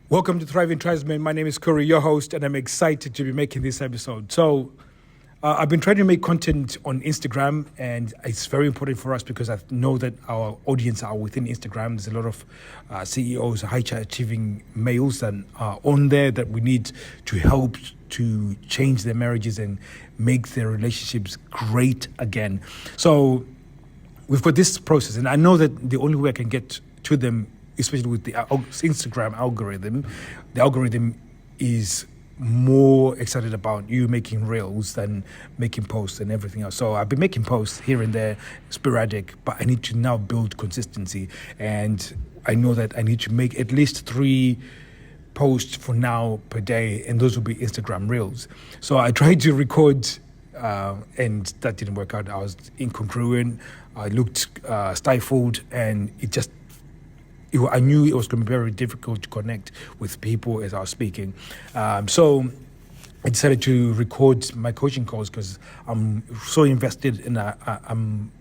Welcome to Thriving Tribesmen. My name is Corey, your host, and I'm excited to be making this episode. I've been trying to make content on Instagram, and it's very important for us because I know that our audience are within Instagram. There's a lot of CEOs, high-achieving males that are on there that we need to help to change their marriages and make their relationships great again. So we've got this process, and I know that the only way I can get to them, especially with the Instagram algorithm, the algorithm is more excited about you making reels than making posts and everything else. So I've been making posts here and there, sporadic, but I need to now build consistency. And I know that I need to make at least 3 posts for now per day, and those will be Instagram reels. So I tried to record and that didn't work out. I was incongruent, I looked stifled, and I knew it was going to be very difficult to connect with people as I was speaking. So I decided to record my coaching calls because I'm so invested in I'm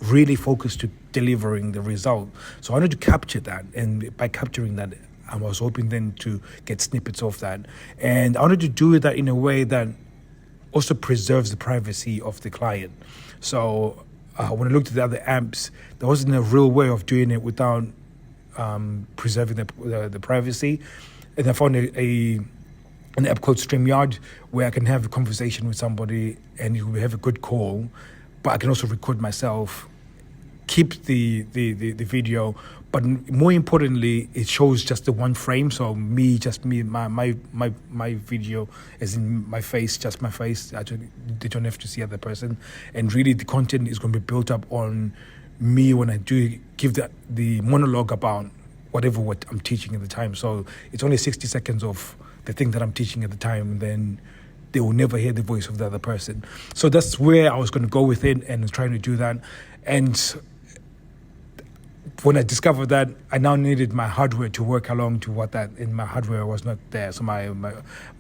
really focused to delivering the result. So I wanted to capture that, and by capturing that, I was hoping then to get snippets of that. And I wanted to do that in a way that also preserves the privacy of the client. So when I looked at the other apps, there wasn't a real way of doing it without preserving the privacy. And I found an app called StreamYard where I can have a conversation with somebody and we have a good call, but I can also record myself, keep the video, but more importantly, it shows just the one frame. So my video is in my face, just my face. They don't have to see other person. And really the content is going to be built up on me when I do give the monologue about whatever what I'm teaching at the time. So it's only 60 seconds of the thing that I'm teaching at the time, and then they will never hear the voice of the other person. So that's where I was going to go with it and trying to do that. And when I discovered that, I now needed my hardware to work along to what that, and my hardware was not there. So my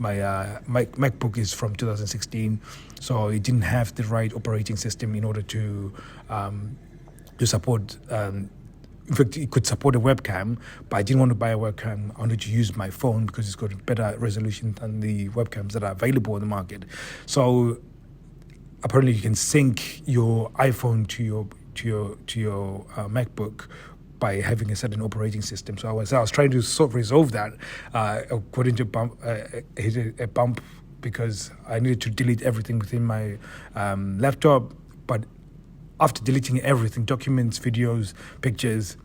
MacBook is from 2016, so it didn't have the right operating system in order to support. In fact, it could support a webcam, but I didn't want to buy a webcam. I wanted to use my phone because it's got better resolution than the webcams that are available on the market. So apparently, you can sync your iPhone to your MacBook by having a certain operating system. So I was trying to sort of resolve that. According to hit a bump because I needed to delete everything within my laptop. But after deleting everything, documents, videos, pictures,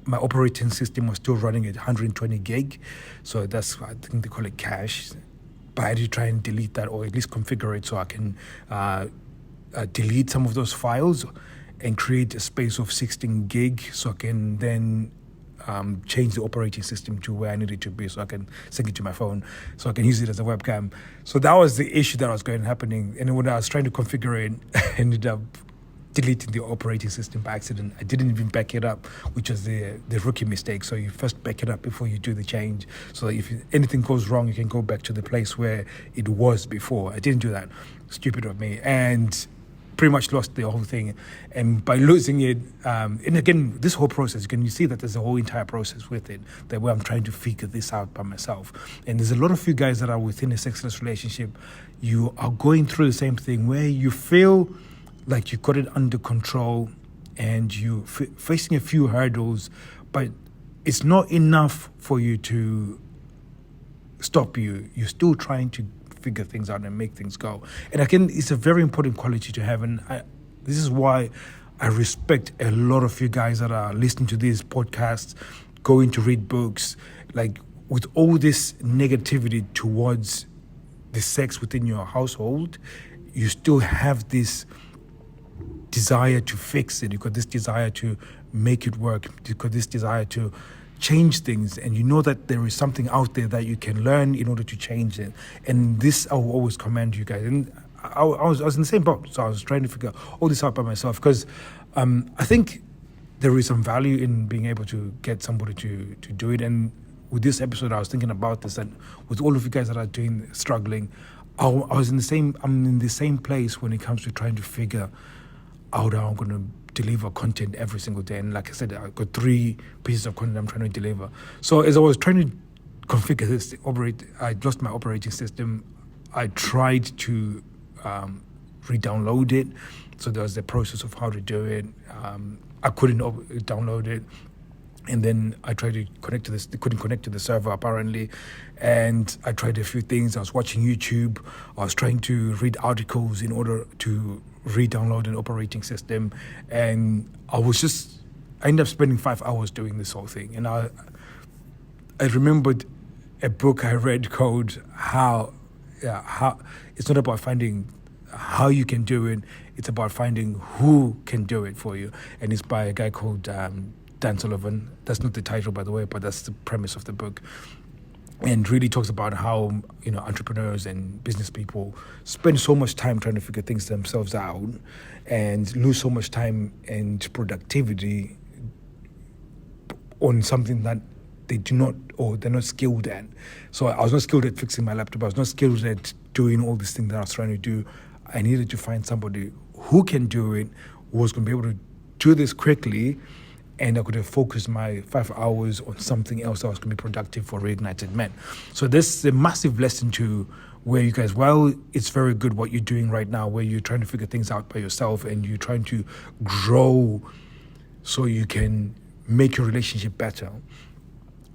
my operating system was still running at 120 gig. So that's, I think they call it cache. But I had to try and delete that, or at least configure it so I can delete some of those files and create a space of 16 gig so I can then change the operating system to where I need it to be so I can sync it to my phone so I can use it as a webcam. So that was the issue that was happening. And when I was trying to configure it, I ended up deleting the operating system by accident. I didn't even back it up, which was the rookie mistake. So you first back it up before you do the change, so that if anything goes wrong, you can go back to the place where it was before. I didn't do that. Stupid of me. And pretty much lost the whole thing. And by losing it, and again, this whole process, you see that there's a whole entire process with it, that where I'm trying to figure this out by myself. And there's a lot of you guys that are within a sexless relationship, you are going through the same thing where you feel like you got it under control and you facing a few hurdles, but it's not enough for you to stop you. You're still trying to figure things out and make things go. And again, it's a very important quality to have. And this is why I respect a lot of you guys that are listening to these podcasts, going to read books, like with all this negativity towards the sex within your household, you still have this desire to fix it. You've got this desire to make it work. You've got this desire to change things, and you know that there is something out there that you can learn in order to change it. And this I will always commend you guys. And I was in the same boat, so I was trying to figure all this out by myself because I think there is some value in being able to get somebody to do it. And with this episode, I was thinking about this, and with all of you guys that are struggling, I'm in the same place when it comes to trying to figure how I'm going to deliver content every single day. And like I said, I've got 3 pieces of content I'm trying to deliver. So as I was trying to configure this, I lost my operating system. I tried to re-download it. So there was the process of how to do it. I couldn't download it. And then I tried to connect to this. They couldn't connect to the server apparently. And I tried a few things. I was watching YouTube. I was trying to read articles in order to re-download an operating system. And I ended up spending 5 hours doing this whole thing. And I remembered a book I read called How it's not about finding how you can do it. It's about finding who can do it for you. And it's by a guy called Dan Sullivan. That's not the title, by the way, but that's the premise of the book. And really talks about how, entrepreneurs and business people spend so much time trying to figure things themselves out and lose so much time and productivity on something that they do not, or they're not skilled at. So I was not skilled at fixing my laptop. I was not skilled at doing all these things that I was trying to do. I needed to find somebody who can do it, who was going to be able to do this quickly, and I could have focused my 5 hours on something else that was going to be productive for Reignited Men. So this is a massive lesson to where you guys, well, it's very good what you're doing right now, where you're trying to figure things out by yourself and you're trying to grow so you can make your relationship better.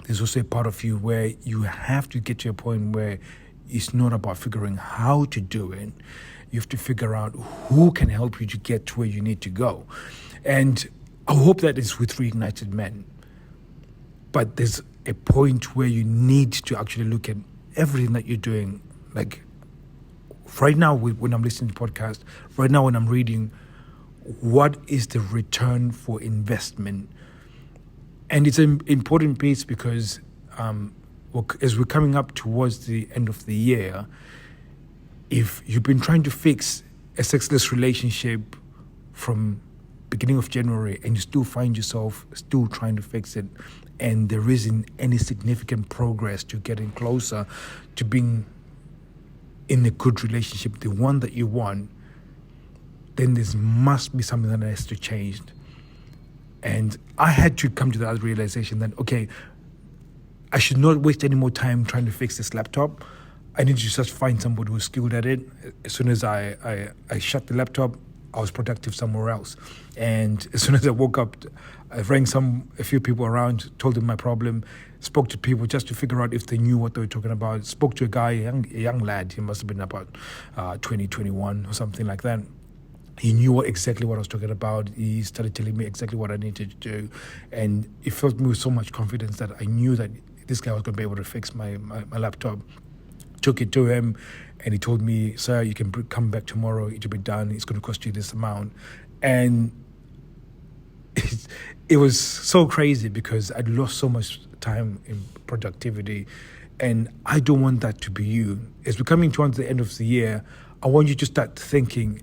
There's also a part of you where you have to get to a point where it's not about figuring how to do it. You have to figure out who can help you to get to where you need to go. And I hope that is with Reignited Men. But there's a point where you need to actually look at everything that you're doing. Like right now, when I'm listening to podcasts, right now when I'm reading, what is the return for investment? And it's an important piece because as we're coming up towards the end of the year, if you've been trying to fix a sexless relationship from beginning of January and you still find yourself still trying to fix it and there isn't any significant progress to getting closer to being in a good relationship, the one that you want, then there must be something that has to change. And I had to come to that realization that, okay, I should not waste any more time trying to fix this laptop. I need to just find somebody who's skilled at it. As soon as I shut the laptop, I was productive somewhere else. And as soon as I woke up, I rang a few people around, told them my problem, spoke to people just to figure out if they knew what they were talking about. Spoke to a guy, a young lad, he must have been about 20, 21 or something like that. He knew exactly what I was talking about. He started telling me exactly what I needed to do. And it filled me with so much confidence that I knew that this guy was going to be able to fix my laptop. Took it to him and he told me, sir, you can come back tomorrow. It will be done. It's going to cost you this amount. And it was so crazy because I'd lost so much time in productivity. And I don't want that to be you. As we're coming towards the end of the year, I want you to start thinking,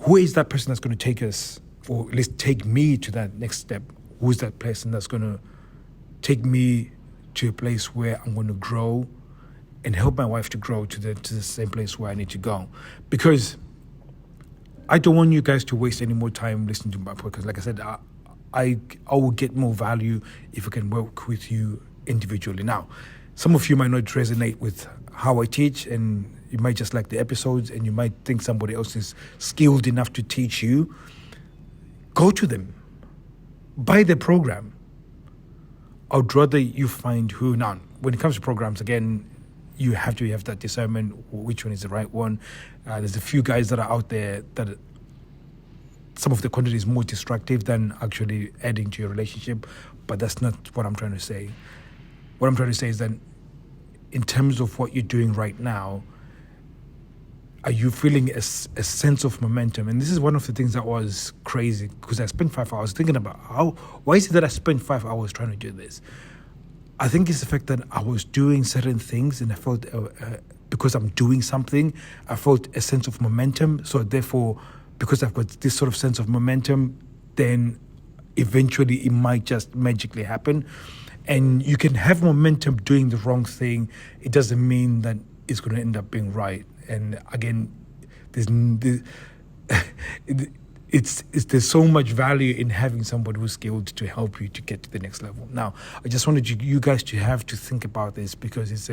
who is that person that's going to take us, or at least take me to that next step? Who's that person that's going to take me to a place where I'm going to grow and help my wife to grow to the same place where I need to go? Because I don't want you guys to waste any more time listening to my podcast. Like I said, I will get more value if I can work with you individually. Now, some of you might not resonate with how I teach, and you might just like the episodes, and you might think somebody else is skilled enough to teach you. Go to them. Buy the program. I'd rather you find who. Now, when it comes to programs, again, you have to have that discernment, which one is the right one. There's a few guys that are out there that some of the content is more destructive than actually adding to your relationship, but that's not what I'm trying to say. What I'm trying to say is that in terms of what you're doing right now, are you feeling a sense of momentum? And this is one of the things that was crazy because I spent 5 hours thinking about why is it that I spent 5 hours trying to do this? I think it's the fact that I was doing certain things and I felt, because I'm doing something, I felt a sense of momentum. So therefore, because I've got this sort of sense of momentum, then eventually it might just magically happen. And you can have momentum doing the wrong thing. It doesn't mean that it's going to end up being right. And again, there's so much value in having somebody who's skilled to help you to get to the next level. Now, I just wanted you guys to have to think about this, because it's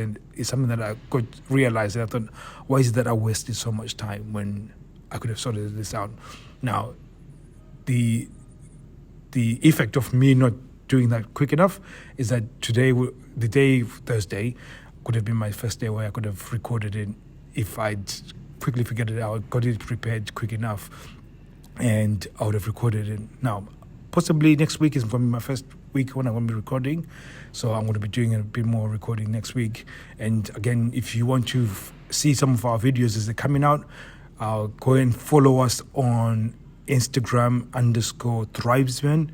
something that I got realized. And I thought, why is it that I wasted so much time when I could have sorted this out? Now, the effect of me not doing that quick enough is that Thursday, could have been my first day where I could have recorded it if I'd quickly figured it out, got it prepared quick enough, and I would have recorded it. Now, possibly next week is going to be my first week when I'm going to be recording, so I'm going to be doing a bit more recording next week. And again, if you want to see some of our videos as they're coming out, go and follow us on Instagram _Thrivesman,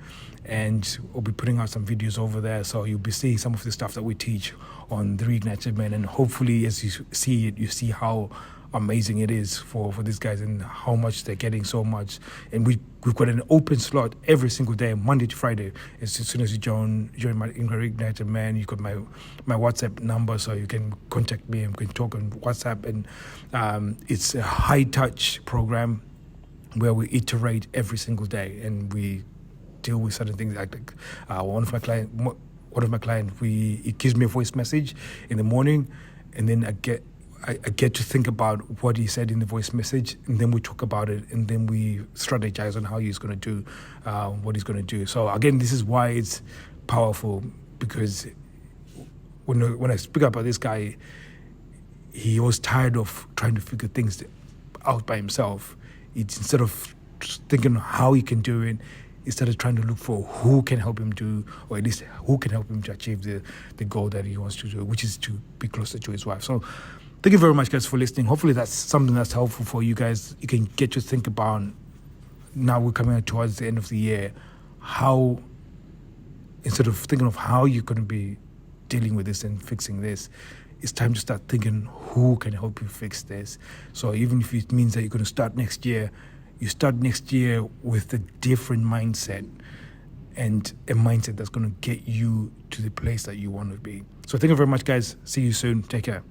and we'll be putting out some videos over there, so you'll be seeing some of the stuff that we teach on the Reignited Men. And hopefully, as you see it, you see how amazing it is for these guys and how much they're getting so much. And we've got an open slot every single day, Monday to Friday. As soon as you join my Reignited Man, you've got my WhatsApp number, so you can contact me and we can talk on WhatsApp. And it's a high touch program where we iterate every single day, and we deal with certain things. Like one of my clients, he gives me a voice message in the morning, and then I get to think about what he said in the voice message, and then we talk about it, and then we strategize on how he's going to do what he's going to do. So again, this is why it's powerful, because when I speak about this guy, he was tired of trying to figure things out by himself. Instead of thinking how he can do it, he started trying to look for who can help him do, or at least who can help him to achieve the goal that he wants to do, which is to be closer to his wife. So thank you very much, guys, for listening. Hopefully that's something that's helpful for you guys. You can get to think about, now we're coming towards the end of the year, how, instead of thinking of how you're going to be dealing with this and fixing this, it's time to start thinking who can help you fix this. So even if it means that you're going to start next year, you start next year with a different mindset, and a mindset that's going to get you to the place that you want to be. So thank you very much, guys. See you soon. Take care.